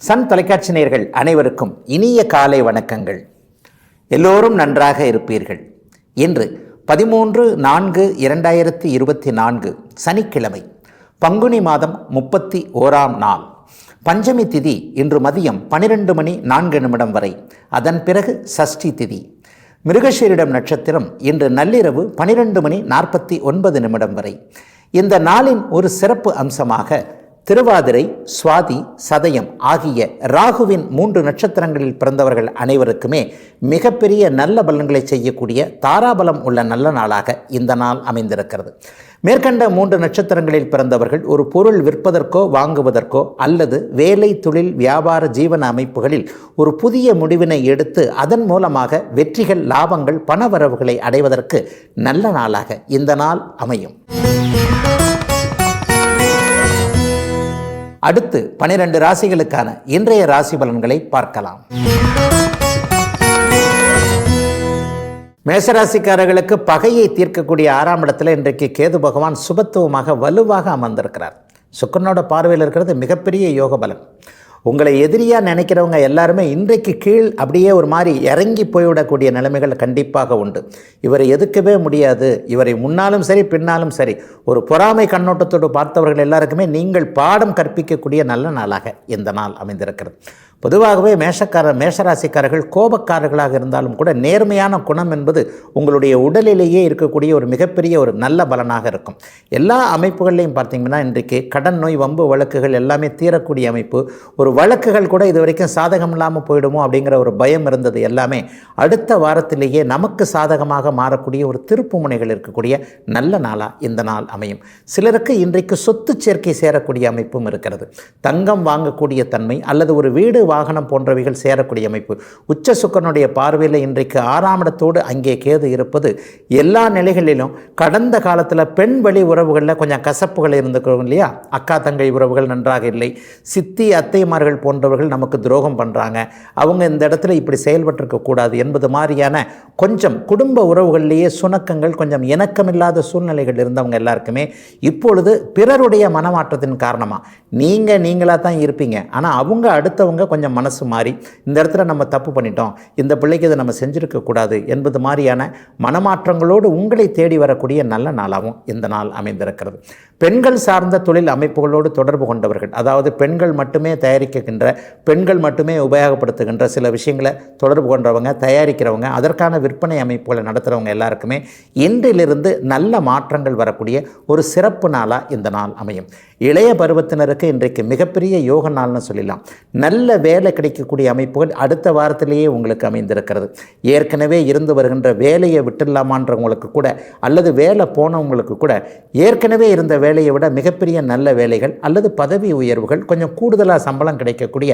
Sun தொலைக்காட்சி நேயர்கள் அனைவருக்கும் இனிய காலை வணக்கங்கள். எல்லோரும் நன்றாக இருப்பீர்கள். இன்று 13/4/2024 சனிக்கிழமை, பங்குனி மாதம் 31ஆம் நாள், பஞ்சமி திதி இன்று மதியம் 12:04 வரை. அதன் பிறகு சஷ்டி திதி. மிருகசீரிடம் நட்சத்திரம் இன்று நள்ளிரவு 12:49 வரை. இந்த நாளின் ஒரு சிறப்பு அம்சமாக திருவாதிரை, சுவாதி, சதயம் ஆகிய ராகுவின் 3 நட்சத்திரங்களில் பிறந்தவர்கள் அனைவருக்குமே மிகப்பெரிய நல்ல பலன்களை செய்யக்கூடிய தாராபலம் உள்ள நல்ல நாளாக இந்த நாள் அமைந்திருக்கிறது. மேற்கண்ட 3 நட்சத்திரங்களில் பிறந்தவர்கள் ஒரு பொருள் விற்பதற்கோ வாங்குவதற்கோ அல்லது வேலை, தொழில், வியாபார, ஜீவன அமைப்புகளில் ஒரு புதிய முடிவினை எடுத்து அதன் மூலமாக வெற்றிகள், லாபங்கள், பணவரவுகளை அடைவதற்கு நல்ல நாளாக இந்த நாள் அமையும். அடுத்து 12 ராசிகளுக்கான இன்றைய ராசி பலன்களை பார்க்கலாம். மேஷராசிக்காரர்களுக்கு பகையை தீர்க்கக்கூடிய 6ஆம் இடத்துல இன்றைக்கு கேது பகவான் சுபத்துவமாக வலுவாக அமர்ந்திருக்கிறார். சுக்கிரனோட பார்வையில் இருக்கிறது மிகப்பெரிய யோக பலன். உங்களை எதிரியாக நினைக்கிறவங்க எல்லாருமே இன்றைக்கு கீழ் அப்படியே ஒரு மாதிரி இறங்கி போய்விடக்கூடிய நிலைமைகள் கண்டிப்பாக உண்டு. இவரை எதுக்கவே முடியாது, இவரை முன்னாலும் சரி பின்னாலும் சரி ஒரு பொறாமை கண்ணோட்டத்தோடு பார்த்தவர்கள் எல்லாருக்குமே நீங்கள் பாடம் கற்பிக்கக்கூடிய நல்ல நாளாக இந்த நாள் அமைந்திருக்கிறது. பொதுவாகவே மேஷராசிக்காரர்கள் கோபக்காரர்களாக இருந்தாலும் கூட நேர்மையான குணம் என்பது உங்களுடைய உடலிலேயே இருக்கக்கூடிய ஒரு மிகப்பெரிய ஒரு நல்ல பலனாக இருக்கும். எல்லா அமைப்புகள்லையும் பார்த்தீங்கன்னா இன்றைக்கு கடன், நோய், வம்பு வழக்குகள் எல்லாமே தீரக்கூடிய அமைப்பு. ஒரு வழக்குகள் கூட இது வரைக்கும் சாதகம் இல்லாமல் போயிடுமோ அப்படிங்கிற ஒரு பயம் இருந்தது எல்லாமே அடுத்த வாரத்திலேயே நமக்கு சாதகமாக மாறக்கூடிய ஒரு திருப்பு முனைகள் இருக்கக்கூடிய நல்ல நாளாக இந்த நாள் அமையும். சிலருக்கு இன்றைக்கு சொத்து சேர்க்கை சேரக்கூடிய அமைப்பும் இருக்கிறது. தங்கம் வாங்கக்கூடிய தன்மை அல்லது ஒரு வீடு, வாகனம் போன்றவைகள் சேரக்கூடிய அமைப்பு. உச்ச சுக்கிரனுடைய பார்வையில் இன்றைக்கு 6ஆம் இடத்தோடு அங்கே கேது இருப்பது எல்லா நிலைகளிலும் கடந்த காலத்தில் பெண் வழி உறவுகளில் கொஞ்சம் கசப்புகள் இருந்துக்கிறோம் இல்லையா, அக்கா தங்கை உறவுகள் நன்றாக இல்லை, சித்தி அத்தைமார்கள் போன்றவர்கள் நமக்கு துரோகம் பண்ணுறாங்க, அவங்க இந்த இடத்துல இப்படி செயல்பட்டிருக்கக்கூடாது என்பது மாதிரியான கொஞ்சம் குடும்ப உறவுகளிலேயே சுணக்கங்கள், கொஞ்சம் இணக்கமில்லாத சூழ்நிலைகள் இருந்தவங்க எல்லாருக்குமே இப்பொழுது பிறருடைய மனமாற்றத்தின் காரணமாக நீங்களாக தான் இருப்பீங்க, ஆனால் அவங்க அடுத்தவங்க கொஞ்சம் மனசு மாறி இந்த இடத்துல நம்ம தப்பு பண்ணிட்டோம், இந்த பிள்ளைக்கு இதை நம்ம செஞ்சுருக்கக்கூடாது என்பது மாதிரியான மனமாற்றங்களோடு உங்களை தேடி வரக்கூடிய நல்ல நாளாகவும் இந்த நாள் அமைந்திருக்கிறது. பெண்கள் சார்ந்த தொழில் அமைப்புகளோடு தொடர்பு கொண்டவர்கள், அதாவது பெண்கள் மட்டுமே தயாரிக்கின்ற, பெண்கள் மட்டுமே உபயோகப்படுத்துகின்ற சில விஷயங்களை தொடர்பு கொண்டவங்க, தயாரிக்கிறவங்க, அதற்கான விற்பனை அமைப்புகளை நடத்துகிறவங்க எல்லாருக்குமே இன்றிலிருந்து நல்ல மாற்றங்கள் வரக்கூடிய ஒரு சிறப்பு நாளாக இந்த நாள் அமையும். இளைய பருவத்தினருக்கு இன்றைக்கு மிகப்பெரிய யோக நாள்னு சொல்லலாம். நல்ல வேலை கிடைக்கக்கூடிய அமைப்புகள் அடுத்த வாரத்திலேயே உங்களுக்கு அமைந்திருக்கிறது. ஏற்கனவே இருந்து வருகின்ற வேலையை விட்டுடலாமான்றவங்களுக்கு கூட அல்லது வேலை போனவங்களுக்கு கூட ஏற்கனவே இருந்த வேலையை விட மிகப்பெரிய நல்ல வேலைகள் அல்லது பதவி உயர்வுகள், கொஞ்சம் கூடுதலாக சம்பளம் கிடைக்கக்கூடிய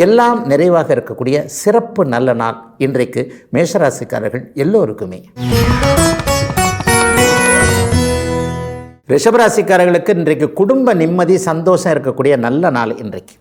எல்லாம் நிறைவாக இருக்கக்கூடிய சிறப்பு நல்ல நாள் இன்றைக்கு மேஷராசிக்காரர்கள் எல்லோருக்குமே. ரிஷபராசிக்காரர்களுக்கு இன்றைக்கு குடும்ப நிம்மதி, சந்தோஷம் இருக்கக்கூடிய நல்ல நாள் இன்றைக்கு.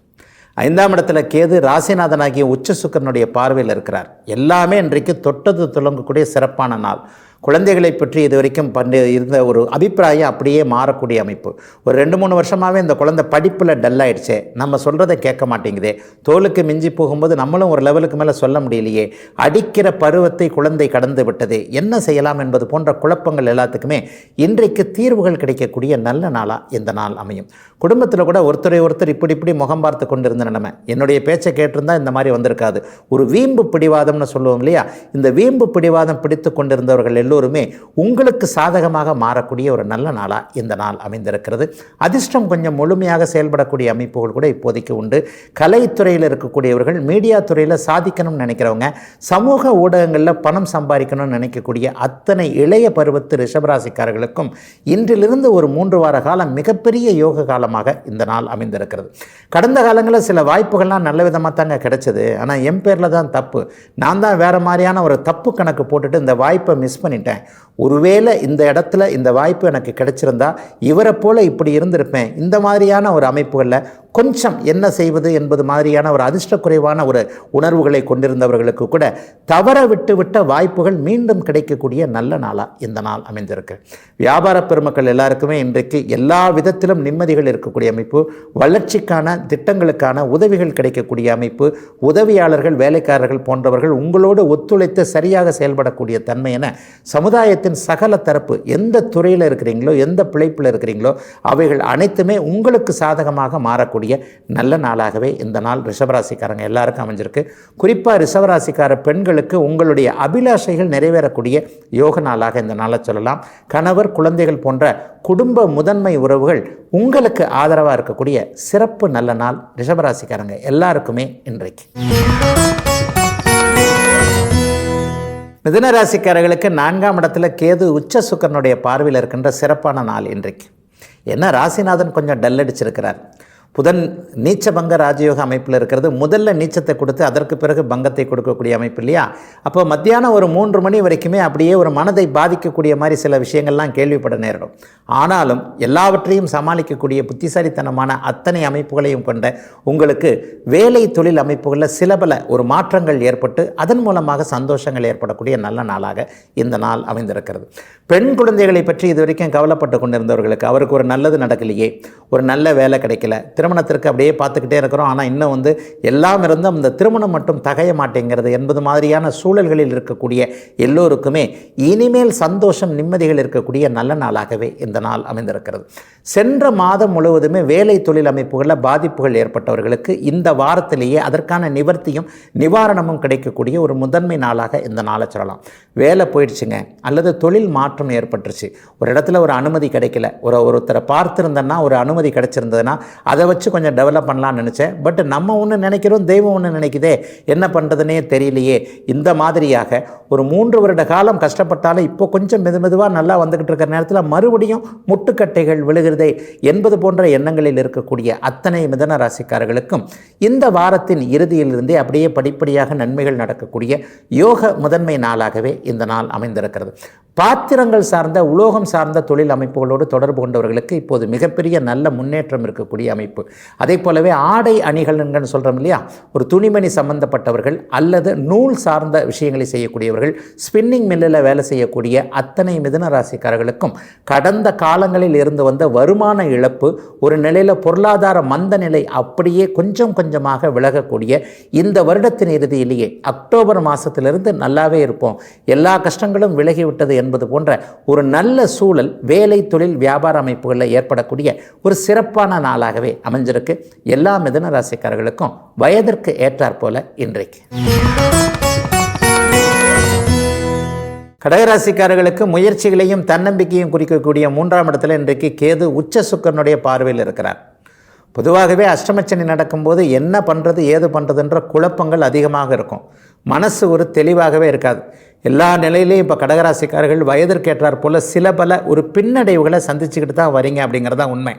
5ஆம் இடத்துல கேது ராசிநாதனாகிய உச்ச சுக்கிரனுடைய பார்வையில் இருக்கிறார். எல்லாமே இன்றைக்கு தொட்டது துலங்கக்கூடிய சிறப்பான நாள். குழந்தைகளை பற்றி இது வரைக்கும் இருந்த ஒரு அபிப்பிராயம் அப்படியே மாறக்கூடிய அமைப்பு. ஒரு 2-3 வருஷமாகவே இந்த குழந்தை படிப்பில் டல்லாயிடுச்சே, நம்ம சொல்கிறத கேட்க மாட்டேங்குதே, தோலுக்கு மிஞ்சி போகும்போது நம்மளும் ஒரு லெவலுக்கு மேலே சொல்ல முடியலையே, அடிக்கிற பருவத்தை குழந்தை கடந்து விட்டதே, என்ன செய்யலாம் என்பது போன்ற குழப்பங்கள் எல்லாத்துக்குமே இன்றைக்கு தீர்வுகள் கிடைக்கக்கூடிய நல்ல நாளாக இந்த நாள் அமையும். குடும்பத்தில் கூட ஒருத்தரை ஒருத்தர் இப்படி முகம் பார்த்து கொண்டிருந்த நிலைமை, என்னுடைய பேச்சை கேட்டிருந்தால் இந்த மாதிரி வந்திருக்காது, ஒரு வீம்பு பிடிவாதம்னு சொல்லுவோம் இல்லையா, இந்த வீம்பு பிடிவாதம் பிடித்து கொண்டிருந்தவர்கள் எல்லோருமே உங்களுக்கு சாதகமாக மாறக்கூடிய ஒரு நல்ல நாளாக இந்த நாள் அமைந்திருக்கிறது. அதிர்ஷ்டம் கொஞ்சம் முழுமையாக செயல்படக்கூடிய அமைப்புகள் கூட இப்போதைக்கு உண்டு. கலைத்துறையில் இருக்கக்கூடியவர்கள், மீடியா துறையில் சாதிக்கணும்னு நினைக்கிறவங்க, சமூக ஊடகங்களில் பணம் சம்பாதிக்கணும்னு நினைக்கக்கூடிய அத்தனை இளைய பருவத்து ரிஷபராசிக்காரர்களுக்கும் இன்றிலிருந்து ஒரு 3 வார காலம் மிகப்பெரிய யோக காலமாக இந்த நாள் அமைந்திருக்கிறது. கடந்த காலங்களில் சில வாய்ப்புகள்லாம் நல்ல விதமாக தாங்க கிடைச்சது, ஆனால் என் பேரில் தான் தப்பு, நான் தான் வேறு மாதிரியான ஒரு தப்பு கணக்கு போட்டுட்டு இந்த வாய்ப்பை மிஸ் பண்ணிட்டேன், ஒருவேளை இந்த இடத்துல இந்த வாய்ப்பு எனக்கு கிடைச்சிருந்தா இவரை போல இப்படி இருந்திருப்பேன், இந்த மாதிரியான ஒரு அமைப்புகளில் கொஞ்சம் என்ன செய்வது என்பது மாதிரியான ஒரு அதிர்ஷ்டக்குறைவான ஒரு உணர்வுகளை கொண்டிருந்தவர்களுக்கு கூட தவற விட்டுவிட்ட வாய்ப்புகள் மீண்டும் கிடைக்கக்கூடிய நல்ல நாளாக இந்த நாள் அமைந்திருக்கு. வியாபார பெருமக்கள் எல்லாருக்குமே இன்றைக்கு எல்லா விதத்திலும் நிம்மதிகள் இருக்கக்கூடிய அமைப்பு, வளர்ச்சிக்கான திட்டங்களுக்கான உதவிகள் கிடைக்கக்கூடிய அமைப்பு, உதவியாளர்கள் வேலைக்காரர்கள் போன்றவர்கள் உங்களோடு ஒத்துழைத்து சரியாக செயல்படக்கூடிய தன்மை என சமுதாயத்தின் சகல தரப்பு எந்த துறையில் இருக்கிறீங்களோ எந்த பிழைப்பில் இருக்கிறீங்களோ அவைகள் அனைத்துமே உங்களுக்கு சாதகமாக மாறக்கூடிய நல்ல நாளாகவே இந்த நாள் ரிஷபராசிக்காரங்க எல்லாருக்கும் அமைஞ்சிருக்கு. குறிப்பாக ரிஷபராசிக்கார பெண்களுக்கு உங்களுடைய அபிலாஷைகள் நிறைவேறக்கூடிய யோக நாளாக இந்த நாளை சொல்லலாம். கணவர் குழந்தைகள் போன்ற குடும்ப முதன்மை உறவுகள் உங்களுக்கு ஆதரவாக இருக்கக்கூடிய சிறப்பு நல்ல நாள் ரிஷபராசிக்காரங்க எல்லாருக்குமே இன்றைக்கு. மிதுன ராசிக்காரர்களுக்கு 4ஆம் இடத்துல கேது உச்ச சுக்கிரனுடைய பார்வையில் இருக்கின்ற சிறப்பான நாள் இன்றைக்கு. என்ன ராசிநாதன் கொஞ்சம் டல் அடிச்சிருக்கிறார். புதன் நீச்சபங்க ராஜயோக அமைப்பில் இருக்கிறது. முதல்ல நீச்சத்தை கொடுத்து அதற்கு பிறகு பங்கத்தை கொடுக்கக்கூடிய அமைப்பு இல்லையா? அப்போ மத்தியானம் ஒரு 3 மணி வரைக்குமே அப்படியே ஒரு மனதை பாதிக்கக்கூடிய மாதிரி சில விஷயங்கள்லாம் கேள்விப்பட நேரிடும். ஆனாலும் எல்லாவற்றையும் சமாளிக்கக்கூடிய புத்திசாலித்தனமான அத்தனை அமைப்புகளையும் கொண்ட உங்களுக்கு வேலை தொழில் அமைப்புகளில் சில பல ஒரு மாற்றங்கள் ஏற்பட்டு அதன் மூலமாக சந்தோஷங்கள் ஏற்படக்கூடிய நல்ல நாளாக இந்த நாள் அமைந்திருக்கிறது. பெண் குழந்தைகளை பற்றி இது வரைக்கும் கவலைப்பட்டு கொண்டிருந்தவர்களுக்கு அவருக்கு ஒரு நல்லது நடக்கலையே, ஒரு நல்ல வேலை கிடைக்கல, திருமணத்திற்கு அப்படியே பார்த்துக்கிட்டே இருக்கிறோம், ஆனால் இன்னும் எல்லாம் இருந்தும் அந்த திருமணம் மட்டும் தகைய மாட்டேங்கிறது என்பது மாதிரியான சூழல்களில் இருக்கக்கூடிய எல்லோருக்குமே இனிமேல் சந்தோஷம் நிம்மதிகள் இருக்கக்கூடிய நல்ல நாளாகவே இந்த நாள் அமைந்திருக்கிறது. சென்ற மாதம் முழுவதுமே வேலை தொழில் அமைப்புகளில் பாதிப்புகள் ஏற்பட்டவர்களுக்கு இந்த வாரத்திலேயே அதற்கான நிவர்த்தியும் நிவாரணமும் கிடைக்கக்கூடிய ஒரு முதன்மை நாளாக இந்த நாளை சொல்லலாம். வேலை போயிடுச்சுங்க அல்லது தொழில் மாற்றம் ஏற்பட்டுருச்சு, ஒரு இடத்துல ஒரு அனுமதி கிடைக்கல, ஒருத்தரை பார்த்துருந்தேன்னா ஒரு அனுமதி கிடைச்சிருந்ததுன்னா அதை வச்சு கொஞ்சம் டெவலப் பண்ணலான்னு நினச்சேன், பட் நம்ம ஒன்று நினைக்கிறோம் தெய்வம் ஒன்று நினைக்குதே, என்ன பண்ணுறதுனே தெரியலையே. இந்த மாதிரியாக ஒரு 3 வருட காலம் கஷ்டப்பட்டாலும் இப்போ கொஞ்சம் மெதுவாக நல்லா வந்துக்கிட்டு இருக்கிற நேரத்தில் மறுபடியும் முட்டுக்கட்டைகள் விழுகிறதே என்பது போன்ற எண்ணங்களில் இருக்கக்கூடிய அத்தனை மிதுன ராசிக்காரர்களுக்கும் இந்த வாரத்தின் இறுதியிலிருந்தே அப்படியே படிப்படியாக நன்மைகள் நடக்கக்கூடிய யோக முதன்மை நாளாகவே இந்த நாள் அமைந்திருக்கிறது. பாத்திரங்கள் சார்ந்த உலோகம் சார்ந்த தொழில் அமைப்புகளோடு தொடர்பு கொண்டவர்களுக்கு இப்போது மிகப்பெரிய நல்ல முன்னேற்றம் இருக்கக்கூடிய அமைப்பு. அதே போலவே ஆடை அணிகள்னு சொல்கிறோம் இல்லையா, ஒரு துணிமணி சம்பந்தப்பட்டவர்கள் அல்லது நூல் சார்ந்த விஷயங்களை செய்யக்கூடியவர்கள், ஸ்பின்னிங் மில்லில் வேலை செய்யக்கூடிய அத்தனை மிதுன ராசிக்காரர்களுக்கும் கடந்த காலங்களில் இருந்து வந்த வருமான இழப்பு, ஒரு நிலையில் பொருளாதார மந்த நிலை அப்படியே கொஞ்சம் கொஞ்சமாக விலகக்கூடிய இந்த வருடத்தின் இறுதியிலேயே அக்டோபர் மாதத்திலிருந்து நல்லாவே இருப்போம், எல்லா கஷ்டங்களும் விலகிவிட்டது என்பது போன்ற ஒரு நல்ல சூழல் வேலை தொழில் வியாபார அமைப்புகளில் ஏற்படக்கூடிய ஒரு சிறப்பான நாளாகவே அமைஞ்சிருக்கு. எல்லா மிதுன ராசிக்காரர்களுக்கும் வயதிற்கு ஏற்றாற் போல இன்றைக்கு. கடகராசிக்காரர்களுக்கு முயற்சிகளையும் தன்னம்பிக்கையும் குறிக்கக்கூடிய 3ஆம் இடத்துல இன்றைக்கு கேது உச்ச சுக்கிரனுடைய பார்வையில் இருக்கிறார். பொதுவாகவே அஷ்டமச்சனி நடக்கும்போது என்ன பண்ணுறது ஏது பண்ணுறதுன்ற குழப்பங்கள் அதிகமாக இருக்கும். மனசு ஒரு தெளிவாகவே இருக்காது. எல்லா நிலையிலையும் இப்போ கடகராசிக்காரர்கள் வயதிற்கேற்றார் போல் சில பல ஒரு பின்னடைவுகளை சந்திச்சுக்கிட்டு தான் வரீங்க அப்படிங்கிறது தான் உண்மை.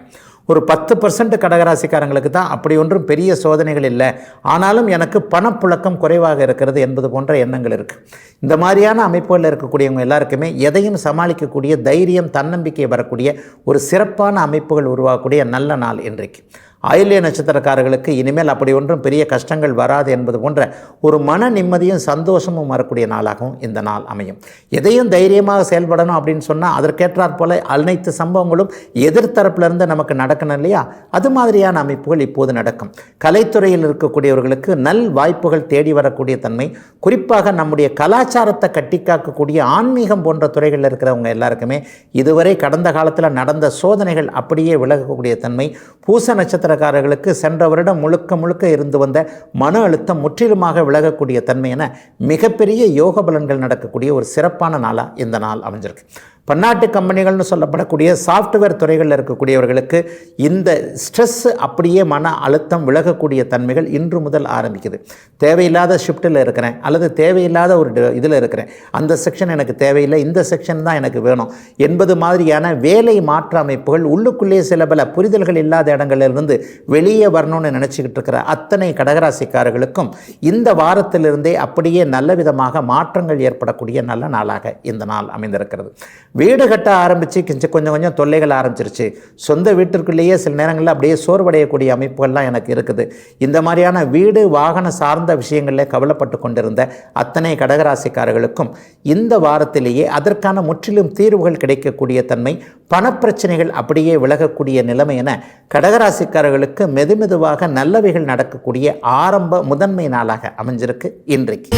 ஒரு 10% கடகராசிக்காரங்களுக்கு தான் அப்படி ஒன்றும் பெரிய சோதனைகள் இல்லை, ஆனாலும் எனக்கு பணப்புழக்கம் குறைவாக இருக்கிறது என்பது போன்ற எண்ணங்கள் இருக்குது. இந்த மாதிரியான அமைப்புகளில் இருக்கக்கூடியவங்க எல்லாருக்குமே எதையும் சமாளிக்கக்கூடிய தைரியம் தன்னம்பிக்கை வரக்கூடிய ஒரு சிறப்பான அமைப்புகள் உருவாகக்கூடிய நல்ல நாள் இன்றைக்கு. ஆயில்ய நட்சத்திரக்காரர்களுக்கு இனிமேல் அப்படி ஒன்றும் பெரிய கஷ்டங்கள் வராது என்பது போன்ற ஒரு மன நிம்மதியும் சந்தோஷமும் வரக்கூடிய நாளாகவும் இந்த நாள் அமையும். எதையும் தைரியமாக செயல்படணும் அப்படின்னு சொன்னால் அதற்கேற்றாற் போல அனைத்து சம்பவங்களும் எதிர்த்தரப்பிலிருந்து நமக்கு நடக்கணும் இல்லையா, அது மாதிரியான அமைப்புகள் இப்போது நடக்கும். கலைத்துறையில் இருக்கக்கூடியவர்களுக்கு நல் வாய்ப்புகள் தேடி வரக்கூடிய தன்மை, குறிப்பாக நம்முடைய கலாச்சாரத்தை கட்டிக்காக்கக்கூடிய ஆன்மீகம் போன்ற துறைகளில் இருக்கிறவங்க எல்லாருக்குமே இதுவரை கடந்த காலத்தில் நடந்த சோதனைகள் அப்படியே விலகக்கூடிய தன்மை. பூச நட்சத்திரக்காரர்களுக்கு சென்ற வருடம் முழுக்க இருந்து வந்த மன அழுத்தம் முற்றிலுமாக விலகக்கூடிய தன்மை என மிகப்பெரிய யோக பலன்கள் நடக்கக்கூடிய ஒரு சிறப்பான நாளாக இந்த நாள் அமைஞ்சிருக்கு. பன்னாட்டு கம்பெனிகள்னு சொல்லப்படக்கூடிய சாஃப்ட்வேர் துறைகளில் இருக்கக்கூடியவர்களுக்கு இந்த ஸ்ட்ரெஸ் அப்படியே மன அழுத்தம் விலகக்கூடிய தன்மைகள் இன்று முதல் ஆரம்பிக்குது. தேவையில்லாத ஷிஃப்ட்டில் இருக்கிறேன் அல்லது தேவையில்லாத ஒரு இதில் இருக்கிறேன், அந்த செக்ஷன் எனக்கு தேவையில்லை, இந்த செக்ஷன் தான் எனக்கு வேணும் என்பது மாதிரியான வேலை மாற்ற அமைப்புகள் உள்ளுக்குள்ளேயே சில பல புரிதல்கள் இல்லாத இடங்களிலிருந்து வெளியே வரணும்னு நினச்சிக்கிட்டு இருக்கிற அத்தனை கடகராசிக்காரர்களுக்கும் இந்த வாரத்திலிருந்தே அப்படியே நல்ல விதமாக மாற்றங்கள் ஏற்படக்கூடிய நல்ல நாளாக இந்த நாள் அமைந்திருக்கிறது. வீடு கட்ட ஆரம்பித்து கொஞ்சம் கொஞ்சம் தொல்லைகள் ஆரம்பிச்சிருச்சு. சொந்த வீட்டிற்குள்ளேயே சில நேரங்களில் அப்படியே சோர்வடையக்கூடிய அமைப்புகள்லாம் எனக்கு இருக்குது. இந்த மாதிரியான வீடு வாகன சார்ந்த விஷயங்களில் கவலைப்பட்டு கொண்டிருந்த அத்தனை கடகராசிக்காரர்களுக்கும் இந்த வாரத்திலேயே அதற்கான முற்றிலும் தீர்வுகள் கிடைக்கக்கூடிய தன்மை, பணப்பிரச்சனைகள் அப்படியே விலகக்கூடிய நிலைமை என கடகராசிக்காரர்களுக்கு மெதுமெதுவாக நல்லவைகள் நடக்கக்கூடிய ஆரம்ப முதன்மை நாளாக அமைஞ்சிருக்கு இன்றைக்கு.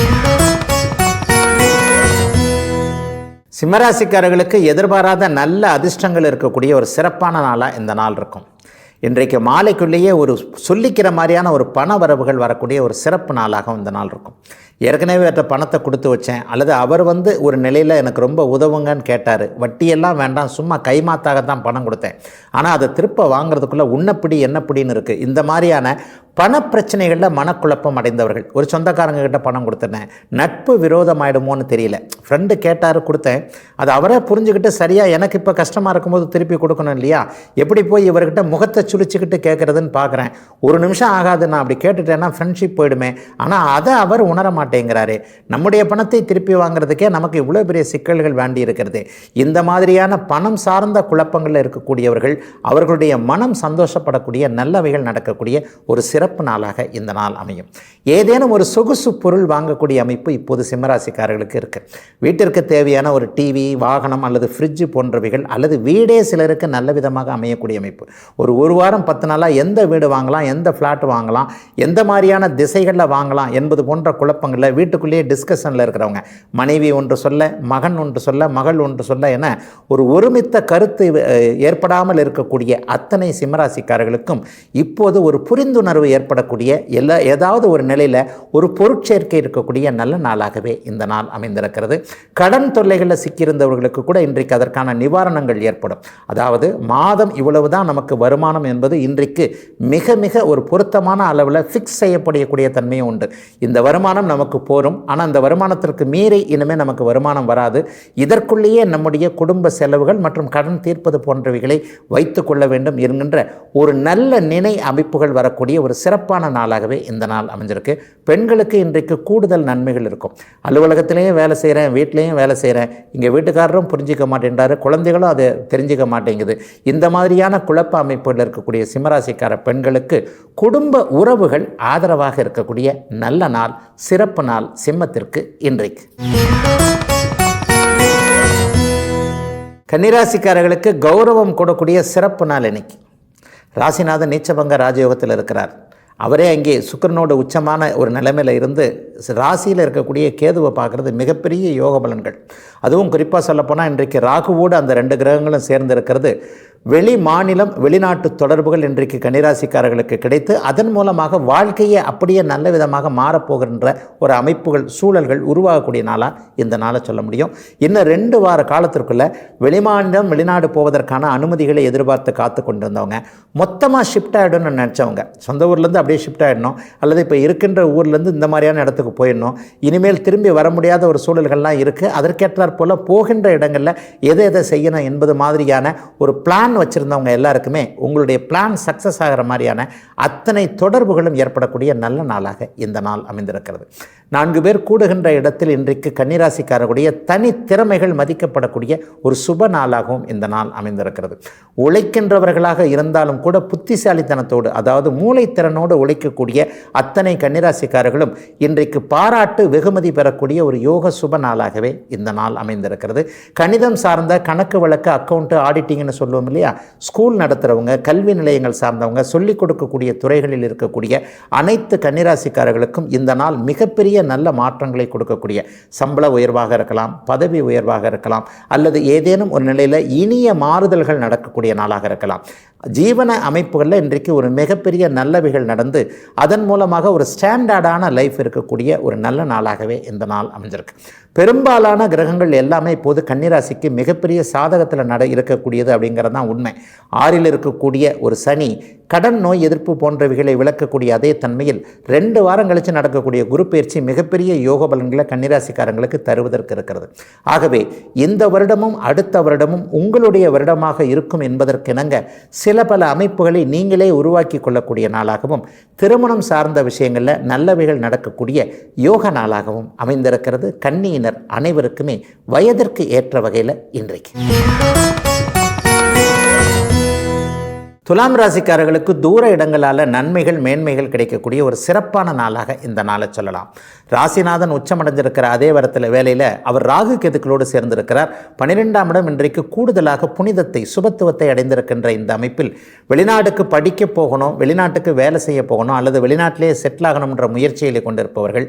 சிம்மராசிக்காரர்களுக்கு எதிர்பாராத நல்ல அதிர்ஷ்டங்கள் இருக்கக்கூடிய ஒரு சிறப்பான நாளாக இந்த நாள் இருக்கும். இன்றைக்கு மாலைக்குள்ளேயே ஒரு சொல்லிக்கிற மாதிரியான ஒரு பண வரவுகள் வரக்கூடிய ஒரு சிறப்பு நாளாகவும் இந்த நாள் இருக்கும். ஏற்கனவே அவர்கிட்ட பணத்தை கொடுத்து வச்சேன் அல்லது அவர் ஒரு நிலையில் எனக்கு ரொம்ப உதவுங்கன்னு கேட்டார், வட்டியெல்லாம் வேண்டாம், சும்மா கைமாத்தாகத்தான் பணம் கொடுத்தேன், ஆனால் அதை திருப்ப வாங்குறதுக்குள்ளே உன்னப்பிடி என்னப்பிடின்னு இருக்குது. இந்த மாதிரியான பணப்பிரச்சனைகளில் மனக்குழப்பம் அடைந்தவர்கள், ஒரு சொந்தக்காரங்க கிட்ட பணம் கொடுத்துட்டேன், நட்பு விரோதமாயிடுமோன்னு தெரியல, ஃப்ரெண்டு கேட்டார் கொடுத்தேன், அது அவரே புரிஞ்சுக்கிட்டு சரியாக எனக்கு இப்போ கஷ்டமாக இருக்கும்போது திருப்பி கொடுக்கணும் இல்லையா, எப்படி போய் இவர்கிட்ட முகத்தை சுழிச்சுக்கிட்டு கேட்குறதுன்னு பார்க்குறேன், ஒரு நிமிஷம் ஆகாது, நான் அப்படி கேட்டுட்டேன்னா ஃப்ரெண்ட்ஷிப் போயிடுமே, ஆனால் அதை அவர் உணர மாட்டேங்கிறாரு, நம்முடைய பணத்தை திருப்பி வாங்குறதுக்கே நமக்கு இவ்வளோ பெரிய சிக்கல்கள் வேண்டி இருக்கிறது. இந்த மாதிரியான பணம் சார்ந்த குழப்பங்களில் இருக்கக்கூடியவர்கள் அவர்களுடைய மனம் சந்தோஷப்படக்கூடிய நல்லவைகள் நடக்கக்கூடிய ஒரு சிறப்பு நாளாக இந்த நாள் அமையும். ஏதேனும் ஒரு சொகுசு பொருள் வாங்கக்கூடிய அமைப்பு இப்போது சிம்மராசிக்காரர்களுக்கு இருக்கு. வீட்டிற்கு தேவையான ஒரு டிவி, வாகனம் அல்லது ஃப்ரிட்ஜ் போன்றவைகள் அல்லது வீடே சிலருக்கு நல்ல விதமாக அமையக்கூடிய அமைப்பு. ஒரு வாரம் 10 நாளாக எந்த வீடு வாங்கலாம், எந்த ஃப்ளாட் வாங்கலாம், எந்த மாதிரியான திசைகளில் வாங்கலாம் என்பது போன்ற குழப்பங்களில் வீட்டுக்குள்ளேயே டிஸ்கஷனில் இருக்கிறவங்க, மனைவி ஒன்று சொல்ல, மகன் ஒன்று சொல்ல, மகள் ஒன்று சொல்ல என ஒரு ஒருமித்த கருத்து ஏற்படாமல் இருக்கக்கூடிய அத்தனை சிம்மராசிக்காரர்களுக்கும் இப்போது ஒரு புரிந்துணர்வு ஏற்படக்கூடிய ஏதாவது ஒரு நிலையில் ஒரு பொருட்சேர்க்கை இருக்கக்கூடிய நல்ல நாளாகவே இந்த நாள் அமைந்திருக்கிறது. கடன் தொல்லைகளில் சிக்கியிருந்தவர்களுக்கு கூட இன்றைக்கு அதற்கான நிவாரணங்கள் ஏற்படும். அதாவது மாதம் இவ்வளவுதான் நமக்கு வருமானம் என்பது இன்றைக்கு மிக மிக ஒரு பொருத்தமான அளவில் ஃபிக்ஸ் செய்யப்படக்கூடிய தன்மையும் உண்டு. இந்த வருமானம் நமக்கு போரும், ஆனால் அந்த வருமானத்திற்கு மீறி இனிமேல் நமக்கு வருமானம் வராது, இதற்குள்ளேயே நம்முடைய குடும்ப செலவுகள் மற்றும் கடன் தீர்ப்பது போன்றவைகளை வைத்து கொள்ள வேண்டும் என்கின்ற ஒரு நல்ல நினை அமைப்புகள் வரக்கூடிய ஒரு சிறப்பான நாளாகவே இந்த நாள் அமைஞ்சிருக்கு. பெண்களுக்கு இன்றைக்கு கூடுதல் நன்மைகள் இருக்கும். அலுவலகத்திலையும் வேலை செய்கிறேன், வீட்லேயும் வேலை செய்கிறேன், இங்கே வீட்டுக்காரரும் புரிஞ்சிக்க மாட்டேன்றாரு, குழந்தைகளும் அதை தெரிஞ்சிக்க மாட்டேங்குது. இந்த மாதிரியான குழப்ப அமைப்புகள் இருக்கக்கூடிய சிம்மராசிக்கார பெண்களுக்கு குடும்ப உறவுகள் ஆதரவாக இருக்கக்கூடிய நல்ல நாள், சிறப்பு நாள் சிம்மத்திற்கு இன்றைக்கு. கன்னிராசிக்காரர்களுக்கு கௌரவம் கொடுக்கக்கூடிய சிறப்பு நாள் இன்னைக்கு. ராசிநாதன் நீச்சபங்க ராஜயோகத்தில் இருக்கிறார். அவரே அங்கே சுக்கிரனோட உச்சமான ஒரு நிலைமையில் இருந்து ராசியில் இருக்கக்கூடிய கேதுவை பார்க்குறது மிகப்பெரிய யோக பலன்கள். அதுவும் குறிப்பாக சொல்லப்போனால் இன்றைக்கு ராகுவோடு அந்த 2 கிரகங்களும் சேர்ந்து இருக்கிறது வெளி மாநிலம் வெளிநாட்டு தொடர்புகள் இன்றைக்கு கன்னிராசிக்காரர்களுக்கு கிடைத்து அதன் மூலமாக வாழ்க்கையை அப்படியே நல்ல விதமாக மாறப்போகின்ற ஒரு அமைப்புகள் சூழல்கள் உருவாகக்கூடிய நாளாக இந்த நாளை சொல்ல முடியும். இன்னும் 2 வார காலத்திற்குள்ளே வெளிமாநிலம் வெளிநாடு போவதற்கான அனுமதிகளை எதிர்பார்த்து காத்து கொண்டிருந்தவங்க, மொத்தமாக ஷிஃப்ட் ஆகிடும்னு நினச்சவங்க, சொந்த ஊர்லேருந்து அப்படியே ஷிஃப்ட் ஆகிடணும் அல்லது இப்போ இருக்கின்ற ஊர்லேருந்து இந்த மாதிரியான இடத்துக்கு போயிடணும், இனிமேல் திரும்பி வர முடியாத ஒரு சூழல்கள்லாம் இருக்குது, அதற்கேற்றாற் போல் போகின்ற இடங்களில் எதை செய்யணும் என்பது மாதிரியான ஒரு பிளான் வச்சுருந்தவங்க எல்லாருக்குமே உங்களுடைய பிளான் சக்ஸஸ் ஆகிற மாதிரியான அத்தனை தொடர்புகளும் ஏற்படக்கூடிய நல்ல நாளாக இந்த நாள் அமைந்திருக்கிறது. 4 பேர் கூடுகின்ற இடத்தில் இன்றைக்கு கன்னிராசிக்காரர்களுடைய தனி திறமைகள் மதிக்கப்படக்கூடிய ஒரு சுப நாளாகவும் இந்த நாள் அமைந்திருக்கிறது. உழைக்கின்றவர்களாக இருந்தாலும் கூட புத்திசாலித்தனத்தோடு, அதாவது மூளைத்திறனோடு உழைக்கக்கூடிய அத்தனை கன்னிராசிக்காரர்களும் இன்றைக்கு பாராட்டு வெகுமதி பெறக்கூடிய ஒரு யோக சுப நாளாகவே இந்த நாள் அமைந்திருக்கிறது. கணிதம் சார்ந்த கணக்கு வழக்கு, அக்கௌண்ட்டு, ஆடிட்டிங்னு சொல்லுவோம் இல்லையா, ஸ்கூல் நடத்துகிறவங்க, கல்வி நிலையங்கள் சார்ந்தவங்க, சொல்லிக் கொடுக்கக்கூடிய துறைகளில் இருக்கக்கூடிய அனைத்து கன்னிராசிக்காரர்களுக்கும் இந்த நாள் மிகப்பெரிய நல்ல மாற்றங்களை கொடுக்கக்கூடிய சம்பள உயர்வாக இருக்கலாம், பதவி உயர்வாக இருக்கலாம், அல்லது ஏதேனும் ஒரு நிலையில் இனிய மாறுதல்கள் நடக்கக்கூடிய நாளாக இருக்கலாம். ஜீவன அமைப்புகளில் இன்றைக்கு ஒரு மிகப்பெரிய நல்லவைகள் நடந்து அதன் மூலமாக ஒரு ஸ்டாண்டர்டான லைஃப் இருக்கக்கூடிய ஒரு நல்ல நாளாகவே இந்த நாள் அமைஞ்சிருக்கு. பெரும்பாலான கிரகங்கள் எல்லாமே இப்போது கன்னிராசிக்கு மிகப்பெரிய சாதகத்தில் இருக்கக்கூடியது அப்படிங்கிறது தான் உண்மை. 6ல் இருக்கக்கூடிய ஒரு சனி கடன் நோய் எதிர்ப்பு போன்றவைகளை விளக்கக்கூடிய அதே தன்மையில் 2 வாரம் கழித்து நடக்கக்கூடிய குரு பயிற்சி மிகப்பெரிய யோக பலன்களை கன்னிராசிக்காரங்களுக்கு தருவதற்கு இருக்கிறது. ஆகவே இந்த வருடமும் அடுத்த வருடமும் உங்களுடைய வருடமாக இருக்கும் என்பதற்கிணங்க சில பல அமைப்புகளை நீங்களே உருவாக்கி கொள்ளக்கூடிய நாளாகவும், திருமணம் சார்ந்த விஷயங்களில் நல்லவைகள் நடக்கக்கூடிய யோக நாளாகவும் அமைந்திருக்கிறது. கன்னியினர் அனைவருக்குமே வயதிற்கு ஏற்ற வகையில் இன்றைக்கு. துலாம் ராசிக்காரர்களுக்கு தூர இடங்களால் நன்மைகள் மேன்மைகள் கிடைக்கக்கூடிய ஒரு சிறப்பான நாளாக இந்த நாளை சொல்லலாம். ராசிநாதன் உச்சமடைஞ்சிருக்கிற அதே வேளையில் அவர் ராகு கேதுக்களோடு சேர்ந்திருக்கிறார். 12ஆம் இடம் இன்றைக்கு கூடுதலாக புனிதத்தை சுபத்துவத்தை அடைந்திருக்கின்ற இந்த அமைப்பில் வெளிநாட்டுக்கு படிக்க போகணும், வெளிநாட்டுக்கு வேலை செய்ய போகணும், அல்லது வெளிநாட்டிலே செட்டில் ஆகணும்ன்ற முயற்சிகளை கொண்டிருப்பவர்கள்,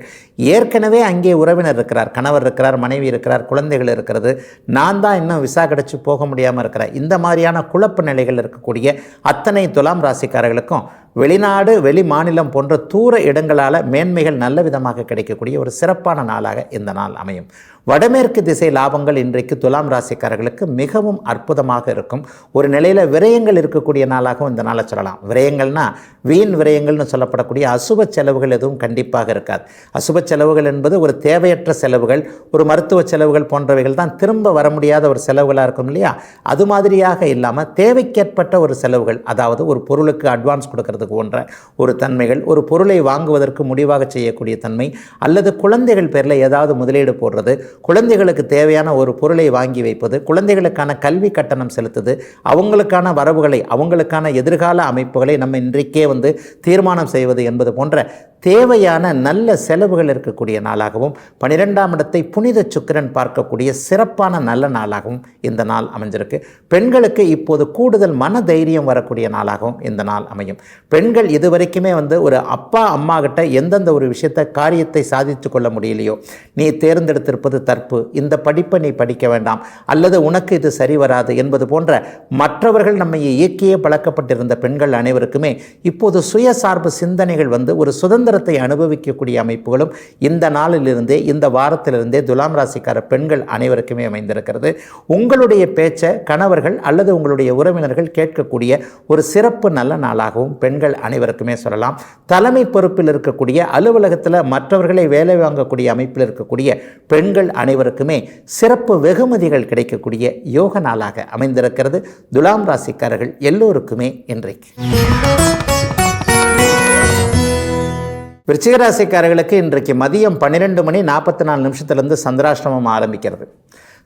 ஏற்கனவே அங்கே உறவினர் இருக்கிறார், கணவர் இருக்கிறார், மனைவி இருக்கிறார், குழந்தைகள் இருக்கிறது, நான் தான் இன்னும் விசா கிடச்சி போக முடியாமல் இருக்கிறேன், இந்த மாதிரியான குழப்ப நிலைகள் இருக்கக்கூடிய அத்தனை துலாம் ராசிக்காரர்களுக்கும் வெளிநாடு வெளி மாநிலம் போன்ற தூர இடங்களால் மேன்மைகள் நல்ல விதமாக கிடைக்கக்கூடிய ஒரு சிறப்பான நாளாக இந்த நாள் அமையும். வடமேற்கு திசை லாபங்கள் இன்றைக்கு துலாம் ராசிக்காரர்களுக்கு மிகவும் அற்புதமாக இருக்கும். ஒரு நிலையில் விரயங்கள் இருக்கக்கூடிய நாளாகவும் இந்த நாளை சொல்லலாம். விரயங்கள்னா வீண் விரயங்கள்னு சொல்லப்படக்கூடிய அசுப செலவுகள் எதுவும் கண்டிப்பாக இருக்காது. அசுப செலவுகள் என்பது ஒரு தேவையற்ற செலவுகள், ஒரு மருத்துவ செலவுகள் போன்றவைகள் தான் திரும்ப வர முடியாத ஒரு செலவுகளாக இருக்கும் இல்லையா? அது மாதிரியாக இல்லாமல் தேவைக்கேற்பட்ட ஒரு செலவுகள், அதாவது ஒரு பொருளுக்கு அட்வான்ஸ் கொடுக்கறது போன்ற ஒரு தன்மைகள், ஒரு பொருளை வாங்குவதற்கு முடிவாக செய்யக்கூடிய தன்மை, அல்லது குழந்தைகள் பேரில் ஏதாவது முதலீடு போடுறது, குழந்தைகளுக்கு தேவையான ஒரு பொருளை வாங்கி வைப்பது, குழந்தைகளுக்கான கல்வி கட்டணம் செலுத்துது, அவங்களுக்கான வரவுகளை, அவங்களுக்கான எதிர்கால அமைப்புகளை நம்ம இன்றைக்கே தீர்மானம் செய்வது என்பது போன்ற தேவையான நல்ல செலவுகள் இருக்கக்கூடிய நாளாகவும், 12ஆம் இடத்தை புனித சுக்கிரன் பார்க்கக்கூடிய சிறப்பான நல்ல நாளாகவும் இந்த நாள் அமைஞ்சிருக்கு. பெண்களுக்கு இப்போது கூடுதல் மன தைரியம் வரக்கூடிய நாளாகவும் இந்த நாள் அமையும். பெண்கள் இதுவரைக்குமே ஒரு அப்பா அம்மா கிட்ட எந்தெந்த ஒரு விஷயத்தை காரியத்தை சாதித்து கொள்ள முடியலையோ, நீ தேர்ந்தெடுத்திருப்பது தற்பு, இந்த படிப்பை நீ படிக்க வேண்டாம், அல்லது உனக்கு இது சரி வராது என்பது போன்ற மற்றவர்கள் நம்மை இயக்கியே பழக்கப்பட்டிருந்த பெண்கள் அனைவருக்குமே இப்போது சுயசார்பு சிந்தனைகள் ஒரு சுதந்திரத்தை அனுபவிக்கக்கூடிய அமைப்புகளும் இந்த நாளிலிருந்தே, இந்த வாரத்திலிருந்தே துலாம் ராசிக்கார பெண்கள் அனைவருக்குமே அமைந்திருக்கிறது. உங்களுடைய பேச்சை கணவர்கள் அல்லது உங்களுடைய உறவினர்கள் கேட்கக்கூடிய ஒரு சிறப்பு நல்ல நாளாகவும் பெண்கள் அனைவருக்குமே சொல்லலாம். தலைமை பொறுப்பில் இருக்கக்கூடிய அலுவலகத்தில் மற்றவர்களை வேலை வாங்கக்கூடிய அமைப்பில் இருக்கக்கூடிய பெண்கள் அனைவருக்குமே சிறப்பு வெகுமதிகள் கிடைக்கக்கூடிய யோக நாளாக அமைந்திருக்கிறது. துலாம் ராசிக்காரர்கள் எல்லோருக்குமே இன்றைக்கு. விருச்சிக ராசிக்காரர்களுக்கு இன்றைக்கு மதியம் 12:44 சந்திராஷ்டமம் ஆரம்பிக்கிறது.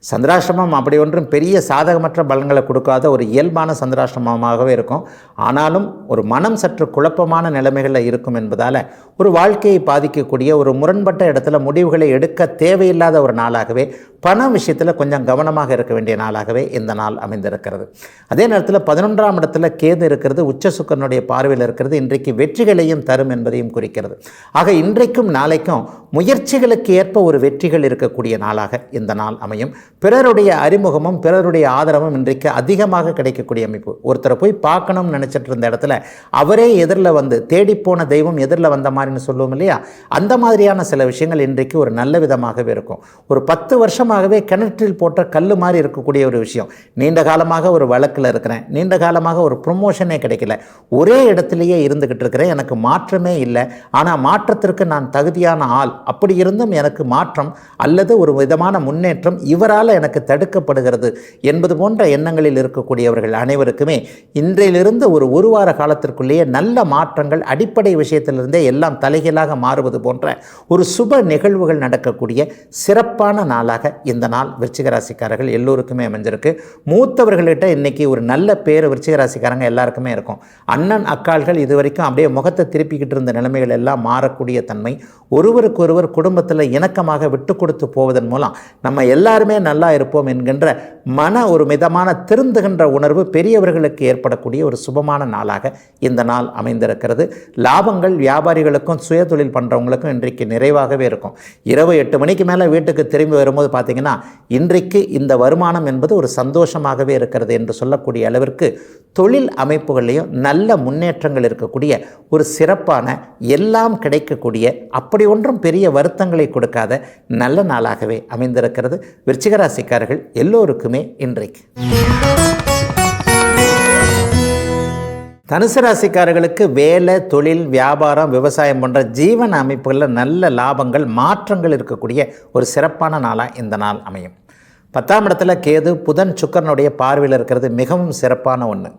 சந்திராஷ்டமம் அப்படி ஒன்றும் பெரிய சாதகமற்ற பலன்களை கொடுக்காத ஒரு இயல்பான சந்திராஷ்டமமாகவே இருக்கும். ஆனாலும் ஒரு மனம் சற்று குழப்பமான நிலைமைகளில் இருக்கும் என்பதால் ஒரு வாழ்க்கையை பாதிக்கக்கூடிய ஒரு முரண்பட்ட இடத்துல முடிவுகளை எடுக்க தேவையில்லாத ஒரு நாளாகவே, பண விஷயத்தில் கொஞ்சம் கவனமாக இருக்க வேண்டிய நாளாகவே இந்த நாள் அமைந்திருக்கிறது. அதே நேரத்தில் 11ஆம் இடத்துல கேது இருக்கிறது, உச்ச சுக்கிரனுடைய பார்வையில் இருக்கிறது, இன்றைக்கு வெற்றிகளையும் தரும் என்பதையும் குறிக்கிறது. ஆக இன்றைக்கும் நாளைக்கும் முயற்சிகளுக்கு ஏற்ப ஒரு வெற்றிகள் இருக்கக்கூடிய நாளாக இந்த நாள் அமையும். பிறருடைய அறிமுகமும் பிறருடைய ஆதரவும் இன்றைக்கு அதிகமாக கிடைக்கக்கூடிய அமைப்பு. ஒருத்தரை போய் பார்க்கணும்னு நினச்சிட்டு இருந்த இடத்துல அவரே எதிரில் தேடிப்போன தெய்வம் எதிரில் வந்த மாதிரின்னு சொல்லுவோம் இல்லையா? அந்த மாதிரியான சில விஷயங்கள் இன்றைக்கு ஒரு நல்ல விதமாகவே இருக்கும். ஒரு 10 வருஷமாகவே கிணற்றில் போட்ட கல் மாதிரி இருக்கக்கூடிய ஒரு விஷயம். நீண்ட காலமாக ஒரு வழக்கில் இருக்கிறேன், நீண்ட காலமாக ஒரு ப்ரொமோஷனே கிடைக்கல, ஒரே இடத்துலையே இருந்துக்கிட்டு இருக்கிறேன், எனக்கு மாற்றமே இல்லை, ஆனால் மாற்றத்திற்கு நான் தகுதியான ஆள், அப்படி இருந்தும் எனக்கு மாற்றம் அல்லது ஒரு விதமான முன்னேற்றம் இவரால் எனக்கு தடுக்கப்படுகிறது என்பது போன்ற எண்ணங்களில் இருக்கக்கூடியவர்கள் அனைவருக்குமே இன்றையிலிருந்து ஒரு வார காலத்திற்குள்ளேயே நல்ல மாற்றங்கள், அடிப்படை விஷயத்திலிருந்தே எல்லாம் தலைகீழாக மாறுவது போன்ற ஒரு சுப நிகழ்வுகள் நடக்கக்கூடிய சிறப்பான நாளாக இந்த நாள் விருச்சிக ராசிக்காரர்கள் எல்லோருக்குமே அமைஞ்சிருக்கு. மூத்தவர்கள்கிட்ட இன்னைக்கு ஒரு நல்ல பேர் விருச்சிக ராசிக்காரங்க எல்லாருக்குமே இருக்கும். அண்ணன் அக்காள்கள் இதுவரைக்கும் அப்படியே முகத்தை திருப்பிக்கிட்டு இருந்த நிலைமைகள் எல்லாம் மாறக்கூடிய தன்மை, ஒருவருக்கொருவர் குடும்பத்தில் இணக்கமாக விட்டு கொடுத்து போவதன் மூலம் நம்ம எல்லாருமே நல்லா இருப்போம் என்கின்ற ஒரு மிதமான திருந்துகின்ற உணர்வு பெரியவர்களுக்கு ஏற்படக்கூடிய ஒரு சுபமான நாளாக இந்த நாள் அமைந்திருக்கிறது. லாபங்கள் வியாபாரிகளுக்கும் சுயதொழில் பண்ணுறவங்களுக்கும் இன்றைக்கு நிறைவாகவே இருக்கும். இரவு 8 மணிக்கு மேலே வீட்டுக்கு திரும்பி வரும்போது பார்த்திங்கன்னா இன்றைக்கு இந்த வருமானம் என்பது ஒரு சந்தோஷமாகவே இருக்கிறது என்று சொல்லக்கூடிய அளவிற்கு தொழில் அமைப்புகளையும் நல்ல முன்னேற்றங்கள் இருக்கக்கூடிய ஒரு சிறப்பான எல்லாம் கிடைக்கக்கூடிய அப்படி ஒன்றும் பெரிய வருத்தங்களை கொடுக்காத நல்ல நாளாகவே அமைந்திருக்கிறது. விருச்சிக ராசிக்காரர்கள் எல்லோருக்குமே இன்றைக்கு. தனுசு ராசிக்காரர்களுக்கு வேலை, தொழில், வியாபாரம், விவசாயம் போன்ற ஜீவன அமைப்புகளில் நல்ல லாபங்கள், மாற்றங்கள் இருக்கக்கூடிய ஒரு சிறப்பான நாளாக இந்த நாள் அமையும். 10ஆம் இடத்துல கேது, புதன், சுக்கிரனுடைய பார்வையில் இருக்கிறது மிகவும் சிறப்பான ஒன்று.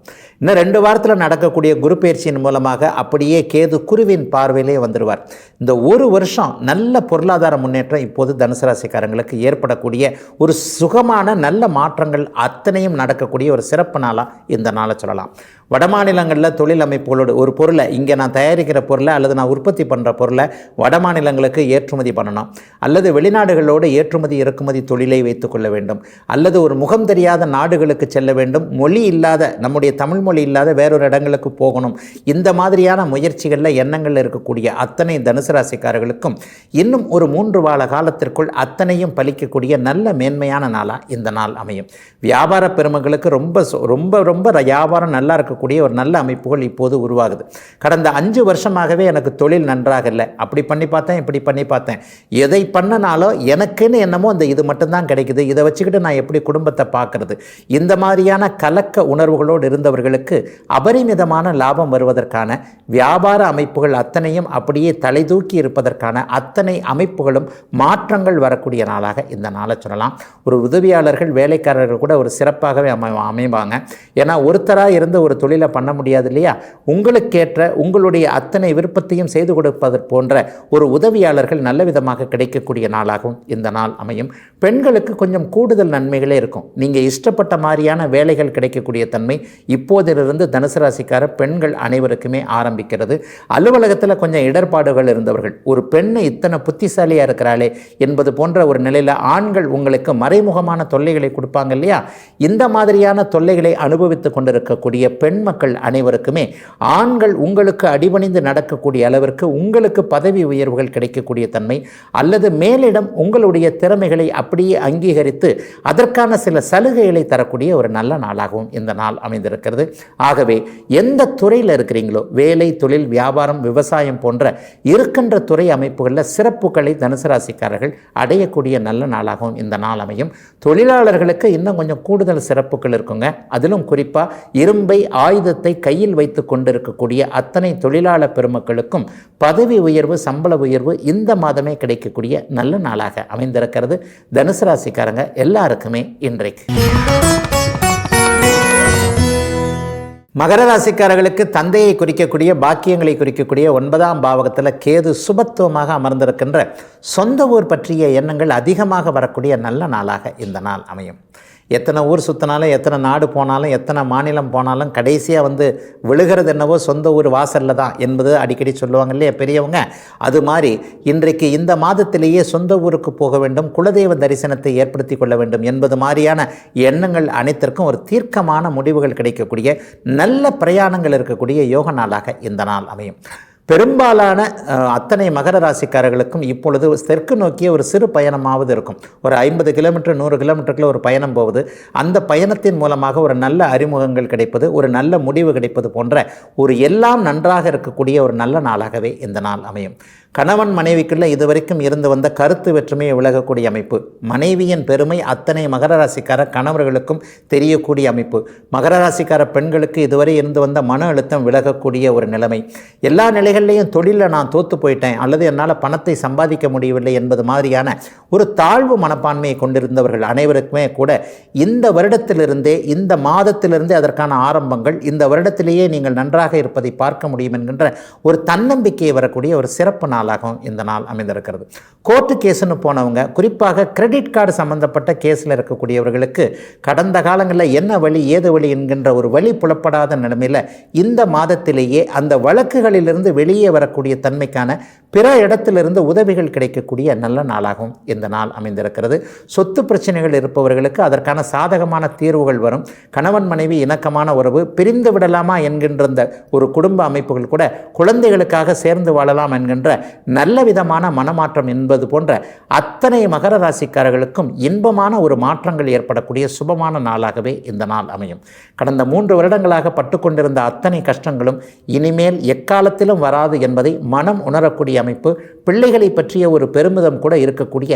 இன்னும் 2 வாரத்தில் நடக்கக்கூடிய குரு பயிற்சியின் மூலமாக அப்படியே கேது குருவின் பார்வையிலே வந்துடுவார். இந்த ஒரு வருஷம் நல்ல பொருளாதார முன்னேற்றம் இப்போது தனுசு ராசிக்காரங்களுக்கு ஏற்படக்கூடிய ஒரு சுகமான நல்ல மாற்றங்கள் அத்தனையும் நடக்கக்கூடிய ஒரு சிறப்பு நாளாக இந்த நாளை சொல்லலாம். வட மாநிலங்களில் தொழில் அமைப்புகளோடு ஒரு பொருளை இங்கே நான் தயாரிக்கிற பொருளை அல்லது நான் உற்பத்தி பண்ணுற பொருளை வட மாநிலங்களுக்கு ஏற்றுமதி பண்ணணும், அல்லது வெளிநாடுகளோடு ஏற்றுமதி இறக்குமதி தொழிலை வைத்துக்கொள்ள வேண்டும், அல்லது ஒரு முகம் தெரியாத நாடுகளுக்கு செல்ல வேண்டும், மொழி இல்லாத நம்முடைய தமிழ் மொழி இல்லாத வேறொரு இடங்களுக்கு போகணும். இந்த மாதிரியான முயற்சிகளில் எண்ணங்கள் இருக்கக்கூடிய அத்தனை தனுசு ராசிக்காரர்களுக்கும் இன்னும் ஒரு 3 வார காலத்திற்குள் அத்தனையும் பலிக்கக்கூடிய நல்ல மேன்மையான நாளாக இந்த நாள் அமையும். வியாபார பெருமக்களுக்கு ரொம்ப வியாபாரம் நல்லா இருக்கக்கூடிய ஒரு நல்ல அமைப்புகள் இப்போது உருவாகுது. கடந்த 5 வருஷமாகவே எனக்கு தொழில் நன்றாக இல்லை, அப்படி பண்ணி பார்த்தேன், இப்படி பண்ணி பார்த்தேன், எதை பண்ணனாலும் எனக்குன்னு என்னமோ அந்த இது மட்டும்தான் கிடைக்குது, இதை வச்சுக்கிட்டு நான் எப்படி குடும்பத்தை பார்க்கறது, இந்த மாதிரியான கலக்க உணர்வுகளோடு இருந்தவர்களுக்கு அபரிமிதமான லாபம் வருவதற்கான வியாபார அமைப்புகள் அத்தனையும் அப்படியே தலை தூக்கி இருப்பதற்கான அத்தனை அமைப்புகளும் மாற்றங்கள் வரக்கூடிய நாளாக இந்த நாளை சொல்லலாம். ஒரு உதவியாளர்கள், வேலைக்காரர்கள் கூட ஒரு சிறப்பாகவே அமைவாங்க. ஏன்னா ஒருத்தராக இருந்து ஒரு தொழிலை பண்ண முடியாது இல்லையா? உங்களுக்கேற்ற உங்களுடைய அத்தனை விருப்பத்தையும் செய்து கொடுப்பதற்கு போன்ற ஒரு உதவியாளர்கள் நல்ல விதமாக கிடைக்கக்கூடிய நாளாகவும் இந்த நாள் அமையும். பெண்களுக்கு கொஞ்சம் கூடுதல் நன்மைகளே இருக்கும். நீங்கள் இஷ்டப்பட்ட மாதிரியான வேலைகள் கிடைக்கக்கூடிய தன்மை இப்போதிலிருந்து தனுசு ராசிக்கார பெண்கள் அனைவருக்குமே ஆரம்பிக்கிறது. அலுவலகத்தில் கொஞ்சம் இடர்பாடுகள் இருந்தவர்கள், ஒரு பெண்ணு இத்தனை புத்திசாலியாக இருக்கிறாளே என்பது போன்ற ஒரு நிலையில் ஆண்கள் உங்களுக்கு மறைமுகமான தொல்லைகளை கொடுப்பாங்க இல்லையா? இந்த மாதிரியான தொல்லைகளை அனுபவித்து கொண்டிருக்கக்கூடிய பெண் மக்கள் அனைவருக்குமே ஆண்கள் உங்களுக்கு அடிபணிந்து நடக்கக்கூடிய அளவிற்கு உங்களுக்கு பதவி உயர்வுகள் கிடைக்கக்கூடிய தன்மை, அல்லது மேலிடம் உங்களுடைய திறமைகளை அப்படியே அங்கீகரித்து அதற்கான சில சலுகைகளை தரக்கூடிய ஒரு நல்ல நாளாகவும் இந்த நாள் அமைந்திருக்கிறது. ஆகவே எந்த துறையில் இருக்கிறீங்களோ, வேலை, தொழில், வியாபாரம், விவசாயம் போன்ற இருக்கின்ற துறை அமைப்புகளில் சிறப்புகளை தனுசு ராசிக்காரர்கள் அடையக்கூடிய நல்ல நாளாகவும் இந்த நாள் அமையும். தொழிலாளர்களுக்கு இன்னும் கொஞ்சம் கூடுதல் சிறப்புகள் இருக்குங்க. அதிலும் குறிப்பாக இரும்பை, ஆயுதத்தை கையில் வைத்து கொண்டிருக்கக்கூடிய அத்தனை தொழிலாளர் பெருமக்களுக்கும் பதவி உயர்வு, சம்பள உயர்வு இந்த மாதமே கிடைக்கக்கூடிய நல்ல நாளாக அமைந்திருக்கிறது. தனுசு ராசிக்காரங்க எல்லாருக்குமே இன்றைக்கு. மகர ராசிக்காரர்களுக்கு தந்தையை குறிக்கக்கூடிய, பாக்கியங்களை குறிக்கக்கூடிய 9ஆம் பாவகத்தில் கேது சுபத்துவமாக அமர்ந்திருக்கின்ற சொந்த ஊர் பற்றிய எண்ணங்கள் அதிகமாக வரக்கூடிய நல்ல நாளாக இந்த நாள் அமையும். எத்தனை ஊர் சுற்றினாலும், எத்தனை நாடு போனாலும், எத்தனை மாநிலம் போனாலும் கடைசியாக விழுகிறது என்னவோ சொந்த ஊர் வாசலில் தான் என்பது அடிக்கடி சொல்லுவாங்க இல்லையா பெரியவங்க? அது மாதிரி இன்றைக்கு இந்த மாதத்திலேயே சொந்த ஊருக்கு போக வேண்டும், குலதெய்வ தரிசனத்தை ஏற்படுத்தி கொள்ள வேண்டும் என்பது மாதிரியான எண்ணங்கள் அனைத்திற்கும் ஒரு தீர்க்கமான முடிவுகள் கிடைக்கக்கூடிய நல்ல பிரயாணங்கள் இருக்கக்கூடிய யோக நாளாக இந்த நாள் அமையும். பெரும்பாலான அத்தனை மகர ராசிக்காரர்களுக்கும் இப்பொழுது தெற்கு நோக்கிய ஒரு சிறு பயணமாவது இருக்கும். ஒரு 50 கிலோமீட்டர் 100 கிலோமீட்டருக்குள்ள ஒரு பயணம் போவது, அந்த பயணத்தின் மூலமாக ஒரு நல்ல அறிமுகங்கள் கிடைப்பது, ஒரு நல்ல முடிவு கிடைப்பது போன்ற ஒரு எல்லாம் நன்றாக இருக்கக்கூடிய ஒரு நல்ல நாளாகவே இந்த நாள் அமையும். கணவன் மனைவிக்குள்ள இதுவரைக்கும் இருந்து வந்த கருத்து வேற்றுமையை விலகக்கூடிய அமைப்பு, மனைவியின் பெருமை அத்தனை மகர ராசிக்கார கணவர்களுக்கும் தெரியக்கூடிய அமைப்பு, மகர ராசிக்கார பெண்களுக்கு இதுவரை இருந்து வந்த மன அழுத்தம் விலகக்கூடிய ஒரு நிலைமை, எல்லா நிலைகள்லையும் தொழிலில் நான் தோற்று போயிட்டேன் அல்லது என்னால் பணத்தை சம்பாதிக்க முடியவில்லை என்பது மாதிரியான ஒரு தாழ்வு மனப்பான்மையை கொண்டிருந்தவர்கள் அனைவருக்குமே கூட இந்த வருடத்திலிருந்தே, இந்த மாதத்திலிருந்தே அதற்கான ஆரம்பங்கள், இந்த வருடத்திலேயே நீங்கள் நன்றாக இருப்பதை பார்க்க முடியும் என்கின்ற ஒரு தன்னம்பிக்கையை வரக்கூடிய ஒரு சிறப்பு நாளாகவும் இந்த நாள் அமைந்திருக்கிறது. கோர்ட்டு கேஸ்ன்னு போனவங்க, குறிப்பாக கிரெடிட் கார்டு சம்பந்தப்பட்ட கேஸில் இருக்கக்கூடியவர்களுக்கு கடந்த காலங்களில் என்ன வழி ஏது வழி என்கின்ற ஒரு வழி புலப்படாத நிலைமையில் இந்த மாதத்திலேயே அந்த வழக்குகளிலிருந்து வெளியே வரக்கூடிய தன்மைக்கான பிற இடத்திலிருந்து உதவிகள் கிடைக்கக்கூடிய நல்ல நாளாகவும் இந்த நாள் அமைந்திருக்கிறது. சொத்து பிரச்சனைகள் இருப்பவர்களுக்கு அதற்கான சாதகமான தீர்வுகள் வரும். கணவன் மனைவி இணக்கமான உறவு, பிரிந்து விடலாமா என்கின்ற ஒரு குடும்ப அமைப்புகள் கூட குழந்தைகளுக்காக சேர்ந்து வாழலாம் என்கின்ற நல்ல விதமான மனமாற்றம் என்பது போன்ற அத்தனை மகர ராசிக்காரர்களுக்கும் இன்பமான ஒரு மாற்றங்கள் ஏற்படக்கூடிய சுபமான நாளாகவே இந்த நாள் அமையும். கடந்த 3 வருடங்களாக பட்டுக்கொண்டிருந்த அத்தனை கஷ்டங்களும் இனிமேல் எக்காலத்திலும் வராது என்பதை மனம் உணரக்கூடிய அமைப்பு, பிள்ளைகளை பற்றிய ஒரு பெருமிதம் கூட இருக்கக்கூடிய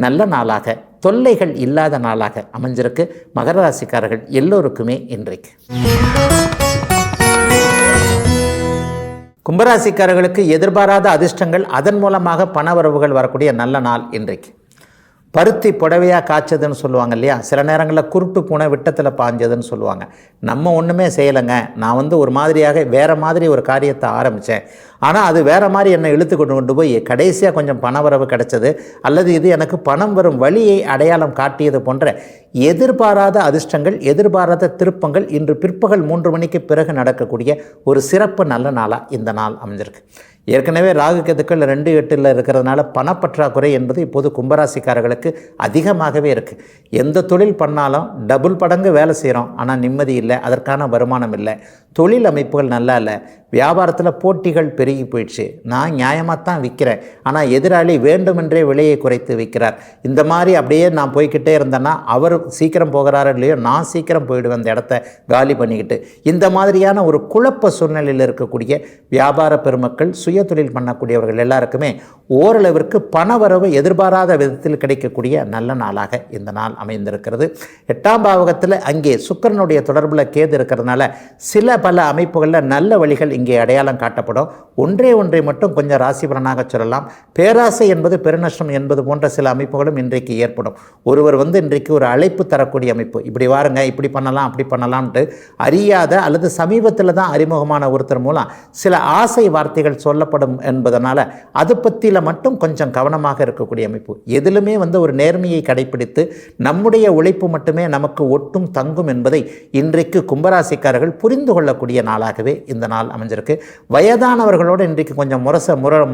நல்ல நாளாக, தொல்லைகள் இல்லாத நாளாக அமைஞ்சிருக்கு மகர ராசிக்காரர்கள் எல்லோருக்குமே இன்றைக்கு. கும்பராசிக்காரர்களுக்கு எதிர்பாராத அதிர்ஷ்டங்கள், அதன் மூலமாக பணவரவுகள் வரக்கூடிய நல்ல நாள் இன்றைக்கு. பருத்தி புடவையாக காய்ச்சதுன்னு சொல்லுவாங்க இல்லையா, சில நேரங்களில் குருட்டு பூனை விட்டத்தில் பாஞ்சதுன்னு சொல்லுவாங்க. நம்ம ஒன்றுமே செய்யலைங்க, நான் ஒரு மாதிரியாக வேறு மாதிரி ஒரு காரியத்தை ஆரம்பித்தேன், ஆனால் அது வேறு மாதிரி என்னை இழுத்து கொண்டு போய் கடைசியாக கொஞ்சம் பணவரவு கிடைச்சது, அல்லது இது எனக்கு பணம் வரும் வழியை அடையாளம் காட்டியது போன்ற எதிர்பாராத அதிர்ஷ்டங்கள், எதிர்பாராத திருப்பங்கள் இன்று பிற்பகல் 3 மணிக்கு பிறகு நடக்கக்கூடிய ஒரு சிறப்பு நல்ல நாளாக இந்த நாள் அமைஞ்சிருக்கு. ஏற்கனவே ராகு கேதுக்கள் 2-8 இருக்கிறதுனால பணப்பற்றாக்குறை என்பது இப்போது கும்பராசிக்காரர்களுக்கு அதிகமாகவே இருக்குது. எந்த தொழில் பண்ணாலும் டபுள் படங்கு வேலை செய்கிறோம், ஆனால் நிம்மதி இல்லை, அதற்கான வருமானம் இல்லை, தொழில் அமைப்புகள் நல்லா இல்லை, வியாபாரத்தில் போட்டிகள் பெருகி போயிடுச்சு, நான் நியாயமாக தான் விற்கிறேன், ஆனால் எதிராளி வேண்டுமென்றே விலையை குறைத்து விற்கிறார். இந்த மாதிரி அப்படியே நான் போய்கிட்டே இருந்தேன்னா அவர் சீக்கிரம் போகிறாரோ இல்லையோ, நான் சீக்கிரம் போயிடுவேன் அந்த இடத்த காலி பண்ணிக்கிட்டு. இந்த மாதிரியான ஒரு குழப்ப சூழ்நிலையில் இருக்கக்கூடிய வியாபார பெருமக்கள், சுய தொழில் பண்ணக்கூடியவர்கள் எல்லாருக்குமே ஓரளவிற்கு பணவரவு எதிர்பாராத விதத்தில் கிடைக்கக்கூடிய நல்ல நாளாக இந்த நாள் அமைந்திருக்கிறது. 8ஆம் பாவகத்தில் அங்கே சுக்கிரனுடைய தொடர்பில் கேது இருக்கிறதுனால சில பல அமைப்புகளில் நல்ல வழிகள் இங்கே அடையாளம் காட்டப்படும். ஒன்றை மட்டும் கொஞ்சம் ராசிபலனாக சொல்லலாம். பேராசை என்பது பெருநஷ்டம் என்பது போன்ற சில அமைப்புகளும் இன்றைக்கு ஏற்படும். ஒருவர் இன்றைக்கு ஒரு அழைப்பு தரக்கூடிய அமைப்பு, இப்படி வாருங்க, இப்படி பண்ணலாம், அப்படி பண்ணலாம்ட்டு அறியாத அல்லது சமீபத்தில் தான் அறிமுகமான ஒருத்தர் மூலம் சில ஆசை வார்த்தைகள் சொல்லப்படும் என்பதனால அது பற்றியில் மட்டும் கொஞ்சம் கவனமாக இருக்கக்கூடிய அமைப்பு. எதிலுமே ஒரு நேர்மையை கடைபிடித்து நம்முடைய உழைப்பு மட்டுமே நமக்கு ஒட்டும் தங்கும் என்பதை இன்றைக்கு கும்பராசிக்காரர்கள் புரிந்து கொள்ளக்கூடிய நாளாகவே இந்த நாள் அமைஞ்சிருக்கு. வயதானவர்களோடு இன்றைக்கு கொஞ்சம்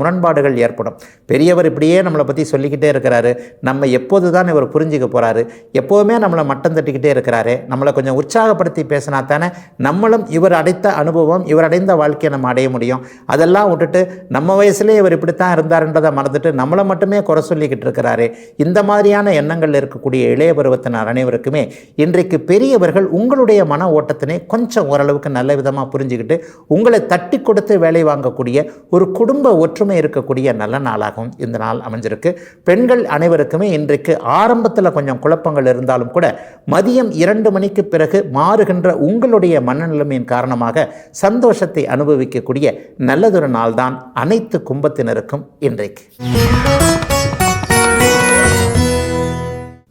முரண்பாடுகள் ஏற்படும். பெரியவர் இப்படியே நம்மளை பற்றி சொல்லிக்கிட்டே இருக்கிறாரு, நம்ம எப்போது தான் இவர் புரிஞ்சுக்க போகிறாரு, எப்போதுமே நம்மளை மட்டம் தட்டிக்கிட்டே இருக்கிறாரு, நம்மளை கொஞ்சம் உற்சாகப்படுத்தி பேசினா தானே நம்மளும் இவர் அடைத்த அனுபவம், இவர் அடைந்த வாழ்க்கையை நம்ம அடைய முடியும். அதெல்லாம் விட்டுட்டு நம்ம வயசுலேயே இவர் இப்படித்தான் இருந்தாருன்றதை மறந்துட்டு நம்மளை மட்டுமே குறை சொல்லிக்கிட்டு இருக்கிறாரு. இந்த மாதிரியான எண்ணங்கள் இருக்கக்கூடிய இளைய பருவத்தினர் அனைவருக்குமே இன்றைக்கு பெரியவர்கள் உங்களுடைய மன ஓட்டத்தினை கொஞ்சம் ஓரளவுக்கு நல்ல விதமாக புரிஞ்சுக்கிட்டு உங்களை தட்டி கொடுத்து வேலை வாங்கக்கூடிய ஒரு குடும்ப ஒற்றுமை இருக்கக்கூடிய நல்ல நாளாகவும் இந்த நாள் அமைஞ்சிருக்கு. பெண்கள் அனைவருக்குமே இன்றைக்கு ஆரம்பத்தில் கொஞ்சம் குழப்பங்கள் இருந்தாலும் கூட மதியம் 2 மணிக்கு பிறகு மாறுகின்ற உங்களுடைய மனநிலைமையின் காரணமாக சந்தோஷத்தை அனுபவிக்கக்கூடிய நல்லதொரு நாள்தான் அனைத்து கும்பத்தினருக்கும் இன்றைக்கு.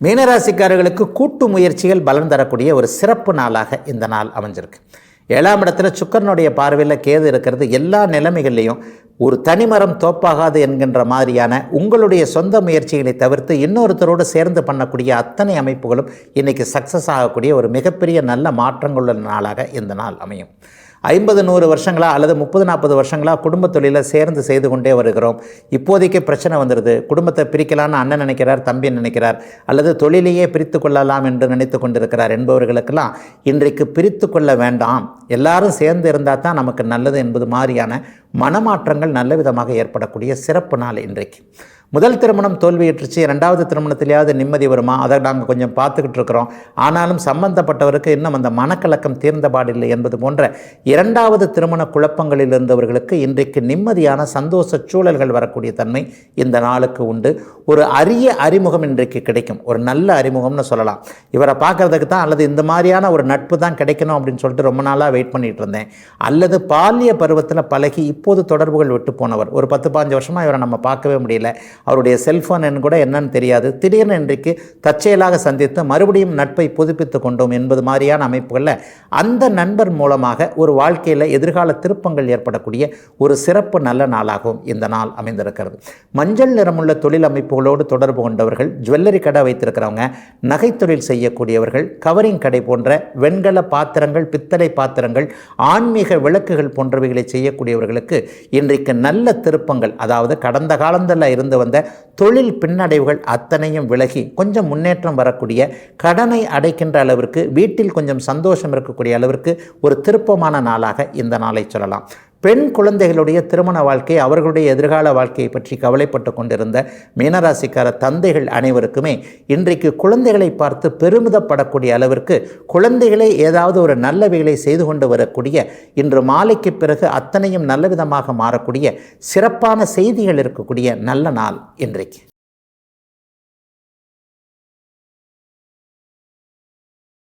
மீனராசிக்காரர்களுக்கு கூட்டு முயற்சிகள் பலன் தரக்கூடிய ஒரு சிறப்பு நாளாக இந்த நாள் அமைஞ்சிருக்கு. 7ஆம் இடத்துல சுக்கிரனுடைய பார்வையில் கேது இருக்கிறது. எல்லா நிலைமைகள்லையும் ஒரு தனிமரம் தோப்பாகாது என்கின்ற மாதிரியான உங்களுடைய சொந்த முயற்சிகளை தவிர்த்து இன்னொருத்தரோடு சேர்ந்து பண்ணக்கூடிய அத்தனை அமைப்புகளும் இன்றைக்கி சக்ஸஸ் ஆகக்கூடிய ஒரு மிகப்பெரிய நல்ல மாற்றங்களுள்ள நாளாக இந்த நாள் அமையும். 50-100 வருஷங்களா அல்லது 30-40 வருஷங்களா குடும்ப தொழிலை சேர்ந்து செய்து கொண்டே வருகிறோம். இப்போதைக்கு பிரச்சனை வந்துடுது. குடும்பத்தை பிரிக்கலான்னு அண்ணன் நினைக்கிறார், தம்பி நினைக்கிறார், அல்லது தொழிலையே பிரித்து கொள்ளலாம் என்று நினைத்து கொண்டிருக்கிறார் என்பவர்களுக்கெல்லாம் இன்றைக்கு பிரித்து கொள்ள வேண்டாம், எல்லாரும் சேர்ந்து இருந்தால் தான் நமக்கு நல்லது என்பது மாதிரியான மனமாற்றங்கள் நல்ல விதமாக ஏற்படக்கூடிய சிறப்பு நாள் இன்றைக்கு. முதல் திருமணம் தோல்வியுற்றுச்சு, 2வது திருமணத்திலேயாவது நிம்மதி வருமா, அதை நாங்கள் கொஞ்சம் பார்த்துக்கிட்டு இருக்கிறோம். ஆனாலும் சம்பந்தப்பட்டவருக்கு இன்னும் அந்த மனக்கலக்கம் தீர்ந்தபாடில்லை என்பது போன்ற 2வது திருமண குழப்பங்களில் இருந்தவர்களுக்கு இன்றைக்கு நிம்மதியான சந்தோஷ சூழல்கள் வரக்கூடிய தன்மை இந்த நாளுக்கு உண்டு. ஒரு அரிய அறிமுகம் இன்றைக்கு கிடைக்கும். ஒரு நல்ல அறிமுகம்னு சொல்லலாம். இவரை பார்க்கறதுக்கு தான் அல்லது இந்த மாதிரியான ஒரு நட்பு தான் கிடைக்கணும் அப்படின்னு சொல்லிட்டு ரொம்ப நாளாக வெயிட் பண்ணிட்டு இருந்தேன், அல்லது பால்ய பருவத்தில் பழகி இப்போது தொடர்புகள் விட்டு போனவர், ஒரு 10-15 வருஷமாக இவரை நம்ம பார்க்கவே முடியல, அவருடைய செல்ஃபோன் எண் கூட என்னன்னு தெரியாது. திடீர்னு இன்றைக்கு தற்செயலாக சந்தித்து மறுபடியும் நட்பை புதுப்பித்து கொண்டோம் என்பது மாதிரியான அமைப்புகளில் அந்த நண்பர் மூலமாக ஒரு வாழ்க்கையில் எதிர்கால திருப்பங்கள் ஏற்படக்கூடிய ஒரு சிறப்பு நல்ல நாளாகவும் இந்த நாள் அமைந்திருக்கிறது. மஞ்சள் நிறமுள்ள தொழில் அமைப்புகளோடு தொடர்பு கொண்டவர்கள், ஜுவல்லரி கடை வைத்திருக்கிறவங்க, நகை தொழில் செய்யக்கூடியவர்கள், கவரிங் கடை போன்ற வெண்கல பாத்திரங்கள், பித்தளை பாத்திரங்கள், ஆன்மீக விளக்குகள் போன்றவைகளை செய்யக்கூடியவர்களுக்கு இன்றைக்கு நல்ல திருப்பங்கள், அதாவது கடந்த காலத்தில் இருந்து வந்த தொழில் பின்னடைவுகள் அத்தனையும் விலகி கொஞ்சம் முன்னேற்றம் வரக்கூடிய, கடனை அடைக்கின்ற அளவிற்கு, வீட்டில் கொஞ்சம் சந்தோஷம் இருக்கக்கூடிய அளவிற்கு ஒரு திருப்பமான நாளாக இந்த நாளை சொல்லலாம். பெண் குழந்தைகளுடைய திருமண வாழ்க்கை, அவர்களுடைய எதிர்கால வாழ்க்கையை பற்றி கவலைப்பட்டு கொண்டிருந்த மீனராசிக்கார தந்தைகள் அனைவருக்குமே இன்றைக்கு குழந்தைகளை பார்த்து பெருமிதப்படக்கூடிய அளவிற்கு, குழந்தைகளே ஏதாவது ஒரு நல்ல வேலை செய்து கொண்டு வரக்கூடிய, இன்று மாலைக்கு பிறகு அத்தனையும் நல்ல விதமாக மாறக்கூடிய சிறப்பான செய்திகள் இருக்கக்கூடிய நல்ல நாள் இன்றைக்கு.